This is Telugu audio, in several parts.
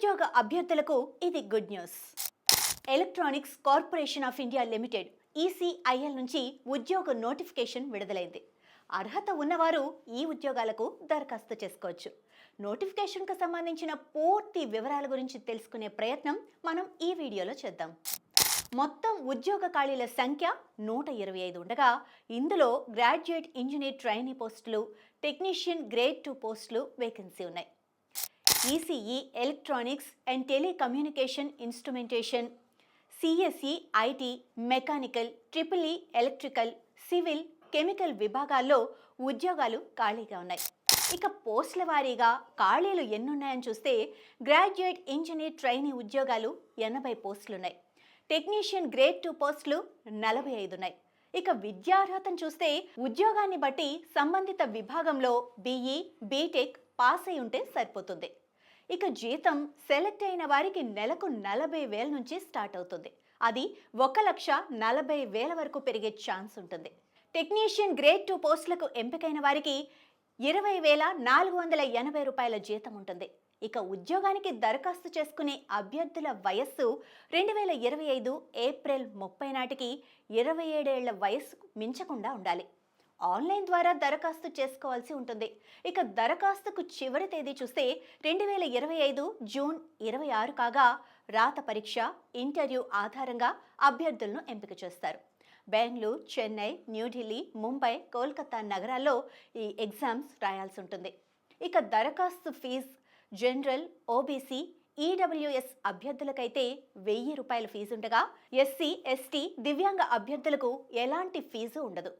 నిరుద్యోగ అభ్యర్థులకు ఇది good news. Electronics corporation of India limited ECIL నుంచి ఉద్యోగ నోటిఫికేషన్ విడుదలైంది. అర్హత ఉన్నవారు ఈ ఉద్యోగాలకు దరఖాస్తు చేసుకోవచ్చు. నోటిఫికేషన్కు సంబంధించిన పూర్తి వివరాల గురించి తెలుసుకునే ప్రయత్నం మనం ఈ వీడియోలో చేద్దాం. మొత్తం ఉద్యోగ ఖాళీల సంఖ్య 125 ఉండగా ఇందులో గ్రాడ్యుయేట్ ఇంజనీర్ ట్రైనీ పోస్టులు, టెక్నీషియన్ గ్రేడ్ 2 పోస్టులు వేకెన్సీ ఉన్నాయి. ECE electronics and telecommunication instrumentation, CSE IT, mechanical, triple E electrical, civil, chemical విభాగాల్లో ఉద్యోగాలు ఖాళీగా ఉన్నాయి. ఇక పోస్టుల వారీగా ఖాళీలు ఎన్నున్నాయని చూస్తే గ్రాడ్యుయేట్ ఇంజనీర్ ట్రైనీ ఉద్యోగాలు 80 పోస్టులున్నాయి. టెక్నీషియన్ గ్రేడ్ 2 పోస్టులు 45 ఉన్నాయి. ఇక విద్యార్హతను చూస్తే ఉద్యోగాన్ని బట్టి సంబంధిత విభాగంలో బీఈ, బీటెక్ పాస్ అయి ఉంటే సరిపోతుంది. ఇక జీతం సెలెక్ట్ అయిన వారికి నెలకు 40,000 నుంచి స్టార్ట్ అవుతుంది. అది 1,40,000 వరకు పెరిగే ఛాన్స్ ఉంటుంది. టెక్నీషియన్ గ్రేడ్ 2 పోస్టులకు ఎంపికైన వారికి 20,480 రూపాయల జీతం ఉంటుంది. ఇక ఉద్యోగానికి దరఖాస్తు చేసుకునే అభ్యర్థుల వయస్సు 2025 ఏప్రిల్ 30 నాటికి 27 ఏళ్ల వయస్సు మించకుండా ఉండాలి. ఆన్లైన్ ద్వారా దరఖాస్తు చేసుకోవాల్సి ఉంటుంది. ఇక దరఖాస్తుకు చివరి తేదీ చూస్తే 2025 జూన్ 26 కాగా రాత పరీక్ష, ఇంటర్వ్యూ ఆధారంగా అభ్యర్థులను ఎంపిక చేస్తారు. బెంగళూరు, చెన్నై, న్యూఢిల్లీ, ముంబై, కోల్కతా నగరాల్లో ఈ ఎగ్జామ్స్ రాయాల్సి ఉంటుంది. ఇక దరఖాస్తు ఫీజు జనరల్, ఓబీసీ, ఈడబ్ల్యూఎస్ అభ్యర్థులకైతే 1000 రూపాయల ఫీజు ఉండగా ఎస్సీ, ఎస్టీ, దివ్యాంగ అభ్యర్థులకు ఎలాంటి ఫీజు ఉండదు.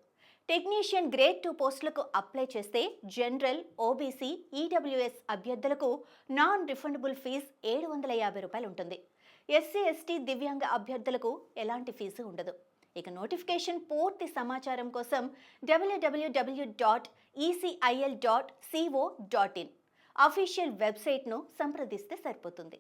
టెక్నీషియన్ గ్రేడ్ 2 పోస్టులకు అప్లై చేస్తే జనరల్, ఓబీసీ, ఈడబ్ల్యూఎస్ అభ్యర్థులకు నాన్ రిఫండబుల్ ఫీజు 750 రూపాయలు ఉంటుంది. ఎస్సీ, ఎస్టీ, దివ్యాంగ అభ్యర్థులకు ఎలాంటి ఫీజు ఉండదు. ఇక నోటిఫికేషన్ పూర్తి సమాచారం కోసం www.ecil.co.in అఫీషియల్ వెబ్సైట్ను సంప్రదిస్తే సరిపోతుంది.